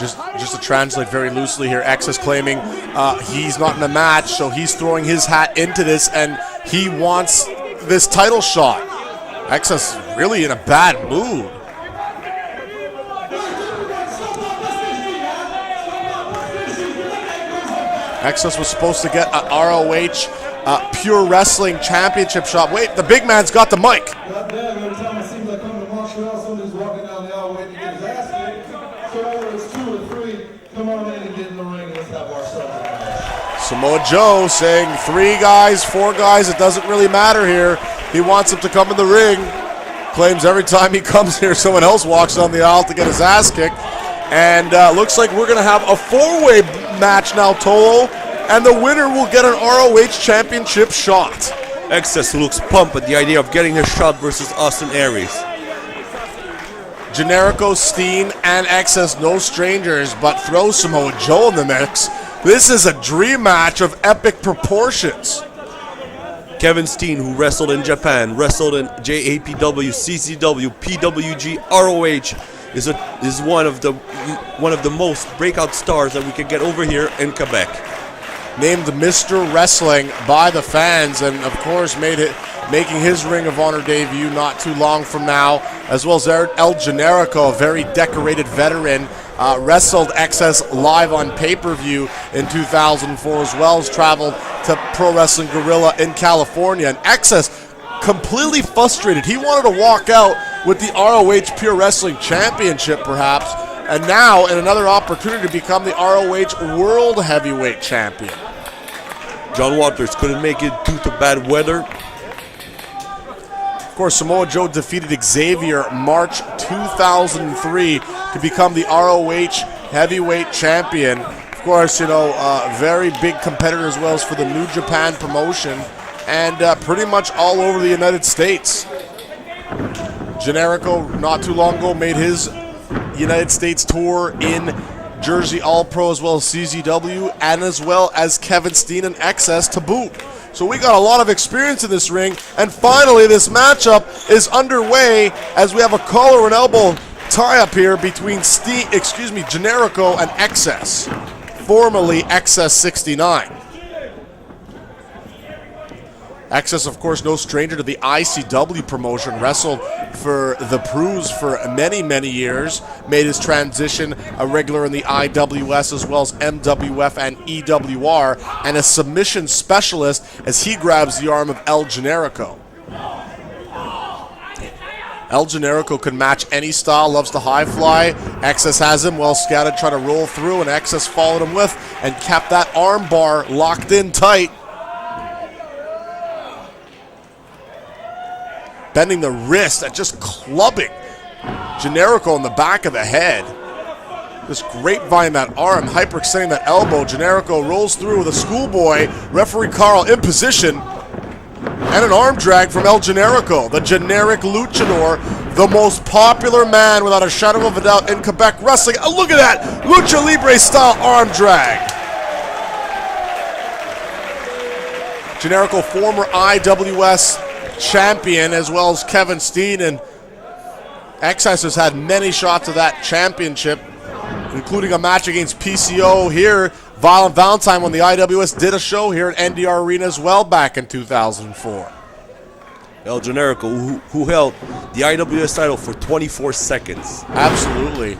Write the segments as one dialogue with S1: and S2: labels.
S1: Just to translate very loosely here, Exess claiming he's not in the match, so he's throwing his hat into this, and he wants this title shot. Exess really in a bad mood. Exess was supposed to get a ROH Pure Wrestling Championship shot. Wait, the big man's got the mic. Samoa Joe saying 3 guys, 4 guys, it doesn't really matter here. He wants him to come in the ring. Claims every time he comes here, someone else walks on the aisle to get his ass kicked. And looks like we're going to have a 4-way match now, Tolo. And the winner will get an ROH Championship shot.
S2: Exess looks pumped at the idea of getting his shot versus Austin Aries.
S1: Generico, Steen, and Exess, no strangers, but throw Samoa Joe in the mix. This is a dream match of epic proportions.
S2: Kevin Steen, who wrestled in Japan, wrestled in JAPW, CCW, PWG, ROH, is one of the most breakout stars that we can get over here in Quebec.
S1: Named Mr. Wrestling by the fans, and of course making his Ring of Honor debut not too long from now, as well as El Generico, a very decorated veteran, wrestled Exess live on pay-per-view in 2004, as well as traveled to Pro Wrestling Guerrilla in California. And Exess completely frustrated. He wanted to walk out with the ROH Pure Wrestling Championship, perhaps, and now in another opportunity to become the ROH World Heavyweight Champion.
S2: John Waters couldn't make it due to bad weather.
S1: Of course, Samoa Joe defeated Xavier March 2003 to become the ROH Heavyweight Champion. Of course, you know, very big competitor as well as for the New Japan promotion, and pretty much all over the United States. Generico, not too long ago, made his United States tour in Jersey All-Pro as well as CZW, and as well as Kevin Steen and Exess to boot. So we got a lot of experience in this ring, and finally this matchup is underway as we have a collar and elbow tie-up here between Generico and Exess, formerly Exess 69. Exess, of course, no stranger to the ICW promotion, wrestled for the Pros for many, many years, made his transition a regular in the IWS as well as MWF and EWR, and a submission specialist as he grabs the arm of El Generico. El Generico can match any style, loves to high fly. Exess has him well scouted, trying to roll through, and Exess followed him with and kept that arm bar locked in tight. Bending the wrist and just clubbing Generico in the back of the head. Just grapevine that arm, hyperextending that elbow. Generico rolls through with a schoolboy. Referee Carl in position. And an arm drag from El Generico, the generic luchador, the most popular man without a shadow of a doubt in Quebec wrestling. Oh, look at that! Lucha Libre style arm drag. Generico, former IWS champion, as well as Kevin Steen, and Exess has had many shots of that championship, including a match against PCO here, Violent Valentine, when the IWS did a show here at NDR Arena as well back in 2004.
S2: El Generico, who held the IWS title for 24 seconds.
S1: Absolutely.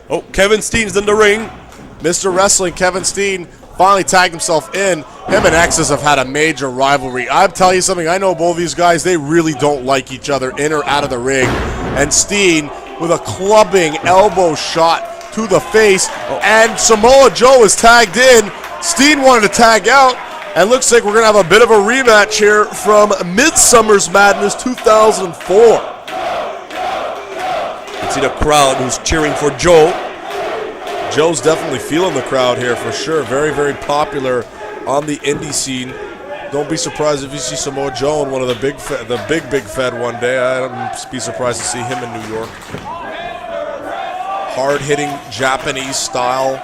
S2: Oh, Kevin Steen's in the ring.
S1: Mr. Wrestling, Kevin Steen, finally tagged himself in. Him and Exess have had a major rivalry. I'll tell you something, I know both these guys, they really don't like each other in or out of the ring. And Steen with a clubbing elbow shot to the face. And Samoa Joe is tagged in. Steen wanted to tag out. And looks like we're going to have a bit of a rematch here from Midsummer's Madness 2004. You
S2: can see the crowd who's cheering for Joe.
S1: Joe's definitely feeling the crowd here for sure. Very, very popular on the indie scene. Don't be surprised if you see Samoa Joe in one of the big Fed one day. I wouldn't be surprised to see him in New York. Hard-hitting Japanese style.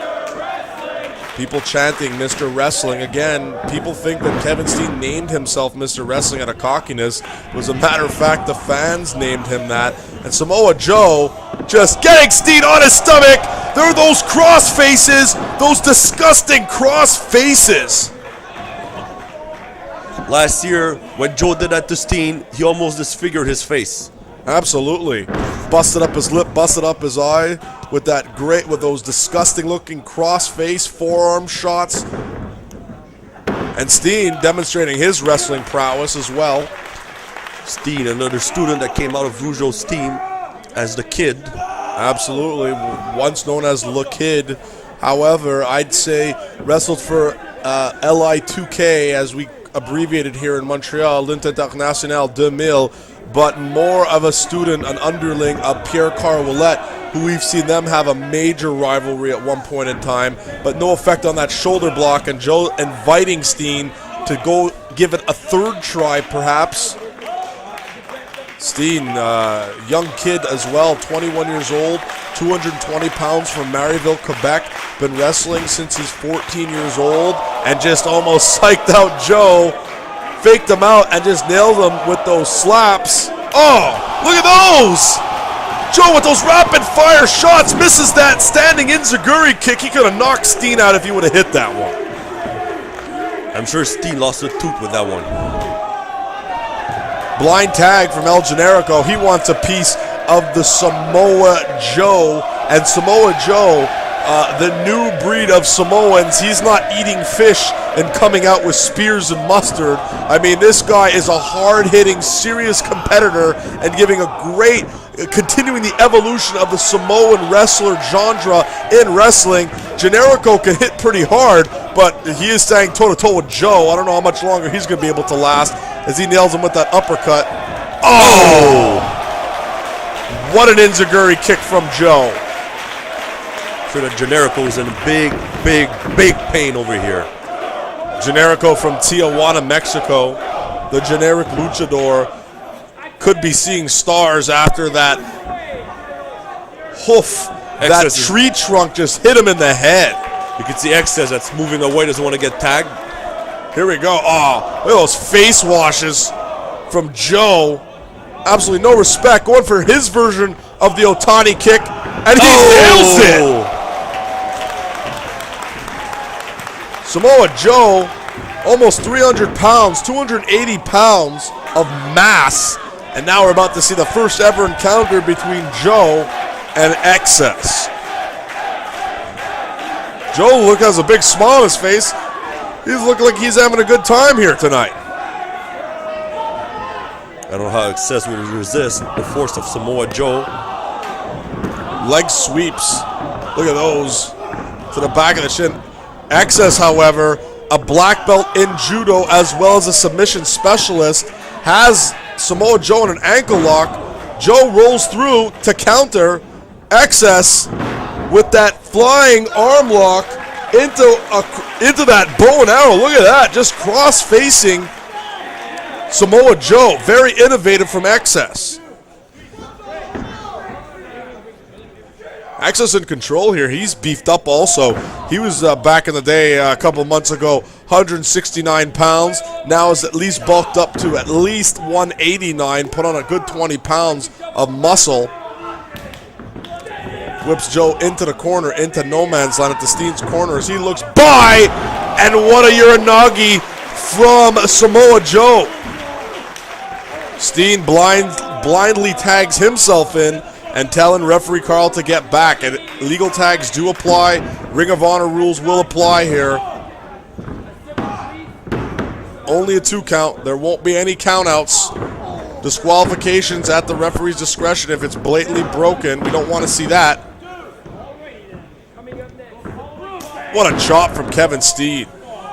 S1: People chanting Mr. Wrestling. Again, people think that Kevin Steen named himself Mr. Wrestling out of cockiness. As a matter of fact, the fans named him that. And Samoa Joe just getting Steen on his stomach, There are those cross faces, those disgusting cross faces.
S2: Last year, when Joe did that to Steen, he almost disfigured his face.
S1: Absolutely. Busted up his lip, busted up his eye with those disgusting looking cross face forearm shots. And Steen demonstrating his wrestling prowess as well.
S2: Steen, another student that came out of Rougeau's team as the Kid.
S1: Absolutely, once known as Le Kid. However, I'd say wrestled for LI2K, as we abbreviated here in Montreal, L'Unité Internationale 2000, but more of a student, an underling of Pierre Carwillette, who we've seen them have a major rivalry at one point in time, but no effect on that shoulder block, and Joe inviting Steen to go give it a third try, perhaps. Steen, young kid as well, 21 years old, 220 pounds from Marieville, Quebec. Been wrestling since he's 14 years old, and just almost psyched out Joe. Faked him out and just nailed him with those slaps. Oh, look at those! Joe with those rapid fire shots misses that standing enziguri kick. He could have knocked Steen out if he would have hit that one.
S2: I'm sure Steen lost a tooth with that one.
S1: Blind tag from El Generico. He wants a piece of the Samoa Joe. And Samoa Joe, the new breed of Samoans, he's not eating fish and coming out with spears and mustard. I mean, this guy is a hard-hitting, serious competitor and giving a great, continuing the evolution of the Samoan wrestler genre in wrestling. Generico can hit pretty hard, but he is staying toe-to-toe with Joe. I don't know how much longer he's going to be able to last as he nails him with that uppercut. Oh! What an enziguri kick from Joe.
S2: Sure that Generico is in big pain over here.
S1: Generico from Tijuana, Mexico. The generic luchador could be seeing stars after that hoof. That tree trunk just hit him in the head.
S2: You can see Exess that's moving away, doesn't want to get tagged.
S1: Here we go. Oh, look at those face washes from Joe. Absolutely no respect. Going for his version of the Otani kick, and he nails it. Samoa Joe, almost 300 pounds, 280 pounds of mass. And now we're about to see the first ever encounter between Joe and Exess. Joe has a big smile on his face. He's looking like he's having a good time here tonight.
S2: I don't know how Exess will resist the force of Samoa Joe.
S1: Leg sweeps. Look at those. To the back of the shin. Exess, however, a black belt in judo as well as a submission specialist, has Samoa Joe in an ankle lock. Joe rolls through to counter. Exess with that flying arm lock into that bow and arrow. Look at that, just cross-facing Samoa Joe. Very innovative from Exess. Exess in control here. He's beefed up also. He was back in the day a couple months ago, 169 pounds. Now is at least bulked up to at least 189. Put on a good 20 pounds of muscle. Whips Joe into the corner, into no man's land at the Steen's corner as he looks by. And what a Uranagi from Samoa Joe. Steen blindly tags himself in and telling referee Carl to get back. And legal tags do apply. Ring of Honor rules will apply here. Only a 2 count. There won't be any countouts. Disqualifications at the referee's discretion if it's blatantly broken. We don't want to see that. What a chop from Kevin Steen.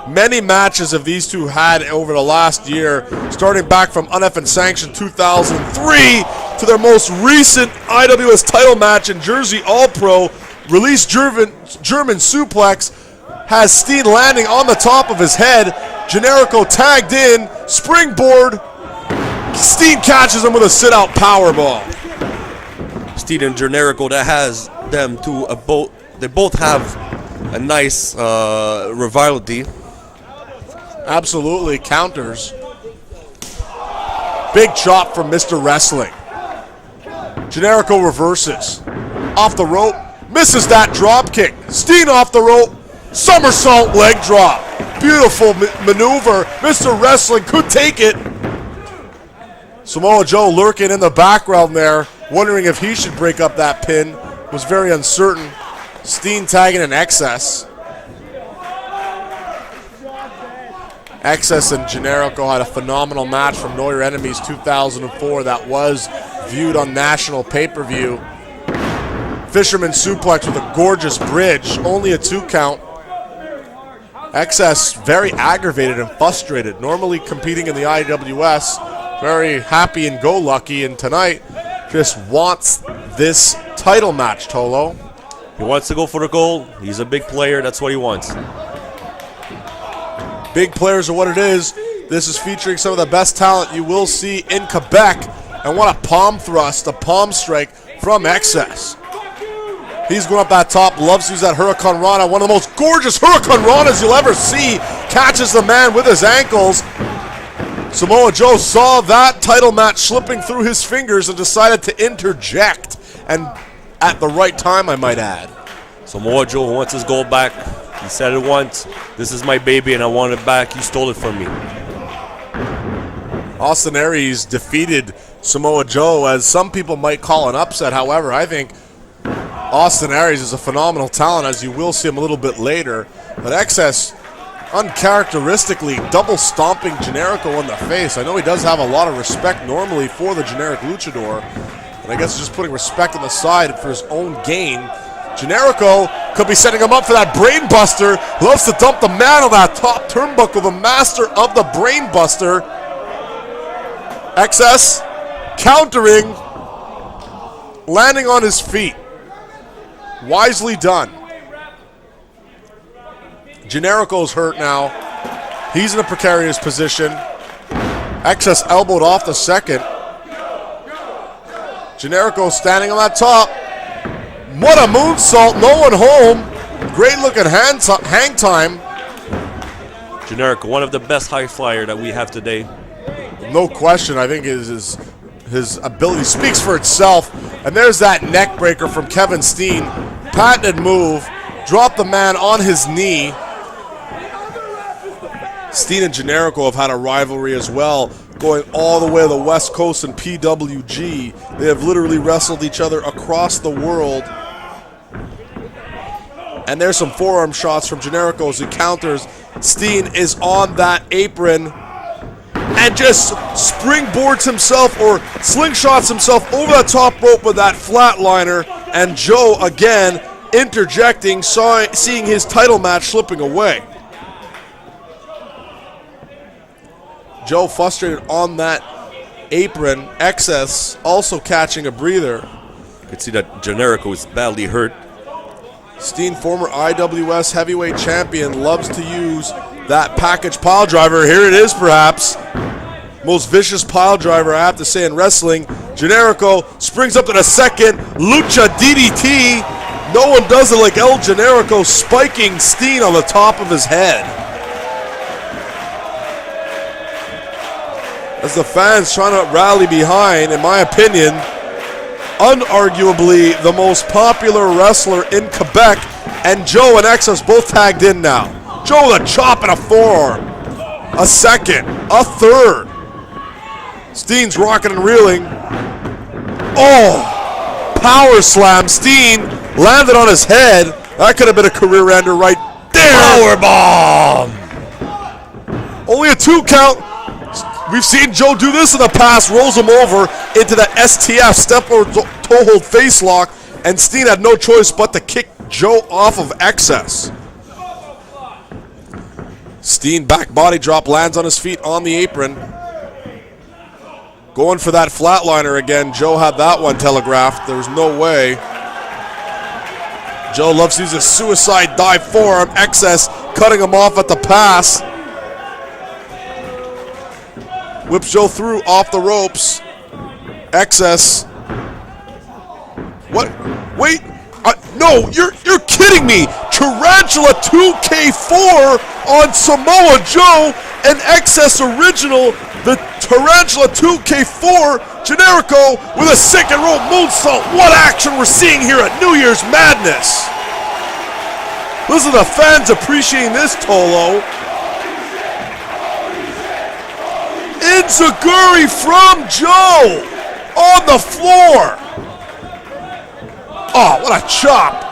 S1: Many matches have these two had over the last year, starting back from uneffing sanction 2003 to their most recent IWS title match in Jersey All-Pro. Release German suplex has Steen landing on the top of his head. Generico tagged in, springboard. Steen catches him with a sit-out powerball.
S2: Steen and Generico, that has them to a both. They both have a nice rivalry.
S1: Absolutely, counters. Big chop from Mr. Wrestling. Generico reverses. Off the rope, Misses that drop kick. Steen off the rope. Somersault leg drop. Beautiful maneuver. Mr. Wrestling could take it. Samoa Joe lurking in the background there, wondering if he should break up that pin. Was very uncertain. Steen tagging in Exess. Exess and Generico had a phenomenal match from Know Your Enemies 2004 that was viewed on national pay-per-view. Fisherman suplex with a gorgeous bridge, only a 2 count. Exess very aggravated and frustrated, normally competing in the IWS, very happy and go lucky, and tonight just wants this title match, Tolo.
S2: He wants to go for the gold. He's a big player. That's what he wants.
S1: Big players are what it is. This is featuring some of the best talent you will see in Quebec. And what a palm thrust, a palm strike from Exess. He's going up that top, loves to use that Hurricane Rana, one of the most gorgeous Hurricane Ranas you'll ever see. Catches the man with his ankles. Samoa Joe saw that title match slipping through his fingers and decided to interject. And at the right time, I might add.
S2: Samoa Joe wants his gold back. He said it once. This is my baby and I want it back. You stole it from me.
S1: Austin Aries defeated Samoa Joe, as some people might call an upset. However, I think Austin Aries is a phenomenal talent, as you will see him a little bit later. But Exess, uncharacteristically, double stomping Generico in the face. I know he does have a lot of respect normally for the generic luchador, but I guess just putting respect on the side for his own gain. Generico could be setting him up for that brain buster. Loves to dump the man on that top turnbuckle, the master of the brain buster. Exess countering, landing on his feet. Wisely done. Generico's hurt now. He's in a precarious position. Exess elbowed off the second. Generico standing on that top. What a moonsault, no one home. Great looking hang time.
S2: Generico, one of the best high flyer that we have today.
S1: No question, I think his ability speaks for itself. And there's that neck breaker from Kevin Steen. Patented move, dropped the man on his knee. Steen and Generico have had a rivalry as well, going all the way to the West Coast and PWG. They have literally wrestled each other across the world. And there's some forearm shots from Generico as he counters. Steen is on that apron and just springboards himself or slingshots himself over the top rope with that flatliner. And Joe again interjecting, seeing his title match slipping away. Joe frustrated on that apron. Exess also catching a breather.
S2: You can see that Generico is badly hurt.
S1: Steen, former IWS heavyweight champion, loves to use that package pile driver. Here it is, perhaps. Most vicious pile driver, I have to say, in wrestling. Generico springs up to the second. Lucha DDT. No one does it like El Generico, spiking Steen on the top of his head. As the fans trying to rally behind, in my opinion, unarguably the most popular wrestler in Quebec, and Joe and Exess both tagged in now. Joe with a chop and a forearm. A second, a third. Steen's rocking and reeling. Oh, power slam. Steen landed on his head. That could have been a career ender right there.
S2: Power bomb.
S1: Only a 2 count. We've seen Joe do this in the past. Rolls him over into that STF, step or toe hold face lock, and Steen had no choice but to kick Joe off of Exess. Steen back body drop, lands on his feet on the apron. Going for that flatliner again. Joe had that one telegraphed. There was no way. Joe loves to use a suicide dive forearm. Exess cutting him off at the pass. Whips Joe through off the ropes. Exess. What? Wait. No, you're kidding me. Tarantula 2K4 on Samoa Joe and Exess original. The Tarantula 2K4 Generico with a second roll moonsault. What action we're seeing here at New Year's Madness. Listen to the fans appreciating this, Tolo. Enziguri from Joe on the floor. Oh, what a chop.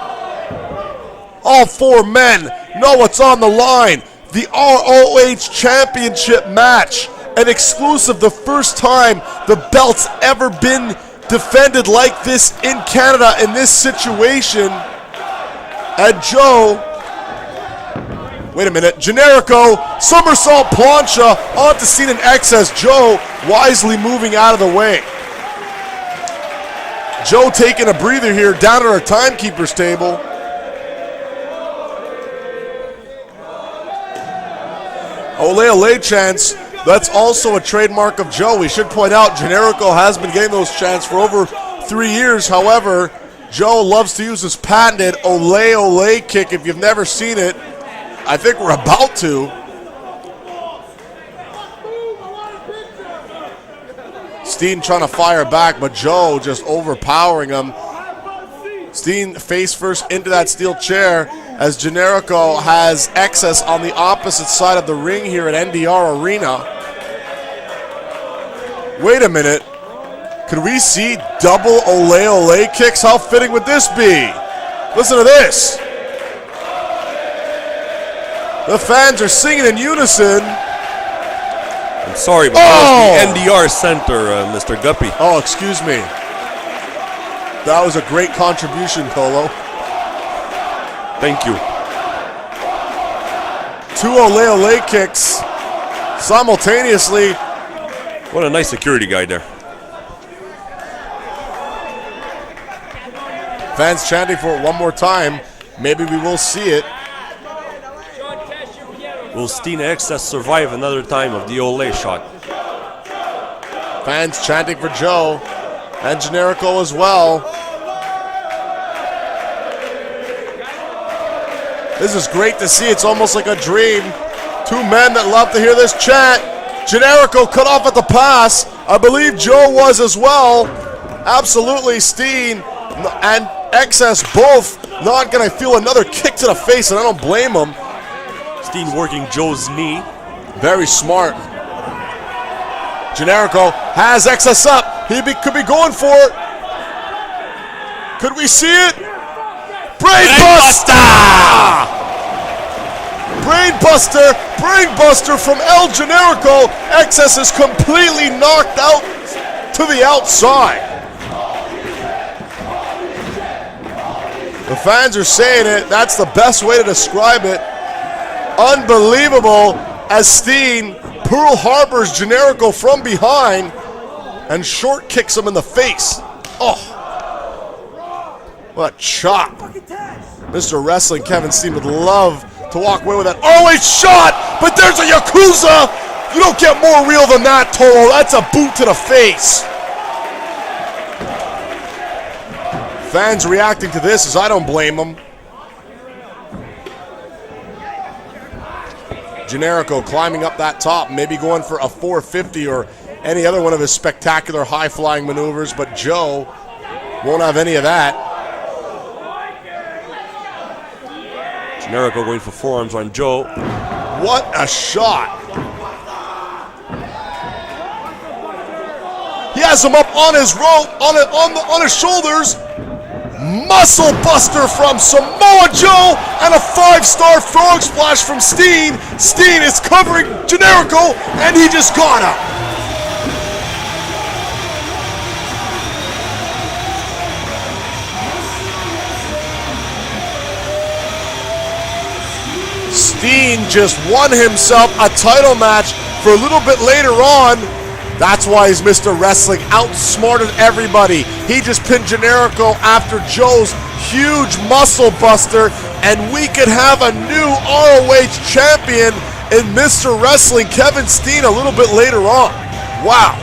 S1: All four men know what's on the line. The ROH Championship match. An exclusive, the first time the belt's ever been defended like this in Canada in this situation. And Joe, wait a minute, Generico, somersault plancha onto Steen and Exess. Joe wisely moving out of the way. Joe taking a breather here down at our timekeeper's table. Ole Ole chants, that's also a trademark of Joe. We should point out Generico has been getting those chants for over 3 years. However, Joe loves to use his patented Ole Ole kick. If you've never seen it, I think we're about to. Steen trying to fire back, but Joe just overpowering him. Steen face first into that steel chair as Generico has Exess on the opposite side of the ring here at NDR Arena. Wait a minute. Could we see double Ole Ole kicks? How fitting would this be? Listen to this. The fans are singing in unison.
S2: I'm sorry, but that was the NDR center, Mr. Guppy.
S1: Oh, excuse me. That was a great contribution, Tolo.
S2: Thank you.
S1: 2 Ole Ole kicks simultaneously.
S2: What a nice security guy there.
S1: Fans chanting for it one more time. Maybe we will see it.
S2: Will Steen Exess survive another time of the Ole shot?
S1: Fans chanting for Joe and Generico as well. This is great to see. It's almost like a dream. 2 men that love to hear this chant. Generico cut off at the pass. I believe Joe was as well. Absolutely, Steen and Exess both not going to feel another kick to the face, and I don't blame them.
S2: Steen working Joe's knee.
S1: Very smart. Generico has Exess up. Could be going for it. Could we see it? Brainbuster! Brainbuster from El Generico. Exess is completely knocked out to the outside. The fans are saying it. That's the best way to describe it. Unbelievable as Steen Pearl Harbors Generico from behind and short kicks him in the face. Oh, what a chop. Mr. Wrestling Kevin Steen would love to walk away with that. Oh, a shot, but there's a Yakuza. You don't get more real than that, Toro. That's a boot to the face. Fans reacting to this as I don't blame them. Generico climbing up that top, maybe going for a 450 or any other one of his spectacular high-flying maneuvers, but Joe won't have any of that.
S2: Generico going for forearms on Joe.
S1: What a shot. He has him up on his rope, on his shoulders. Muscle buster from Samoa Joe and a 5-star frog splash from Steen. Steen is covering Generico and he just got him. Steen just won himself a title match for a little bit later on. That's why he's Mr. Wrestling, outsmarted everybody. He just pinned Generico after Joe's huge muscle buster, and we could have a new ROH champion in Mr. Wrestling, Kevin Steen, a little bit later on. Wow.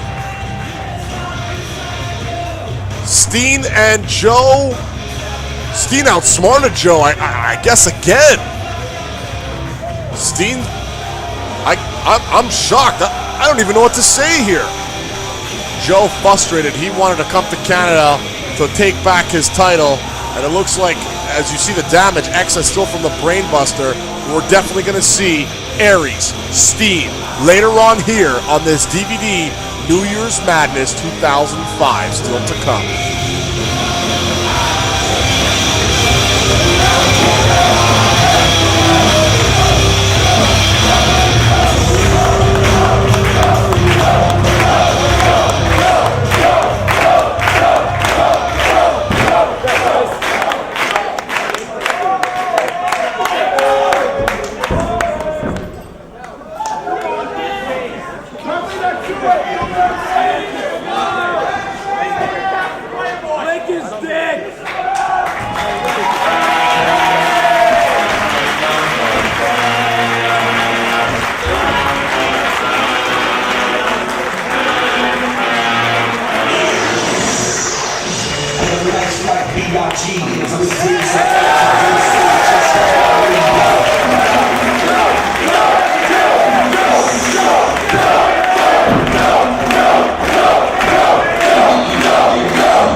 S1: Steen and Joe. Steen outsmarted Joe, I guess again. Steen, I'm shocked. I don't even know what to say here. Joe frustrated. He wanted to come to Canada to take back his title, and it looks like, as you see the damage, Exess still from the Brainbuster. We're definitely going to see Aries, Steen, later on here on this DVD, New Year's Madness 2005, still to come.
S3: Like BRG,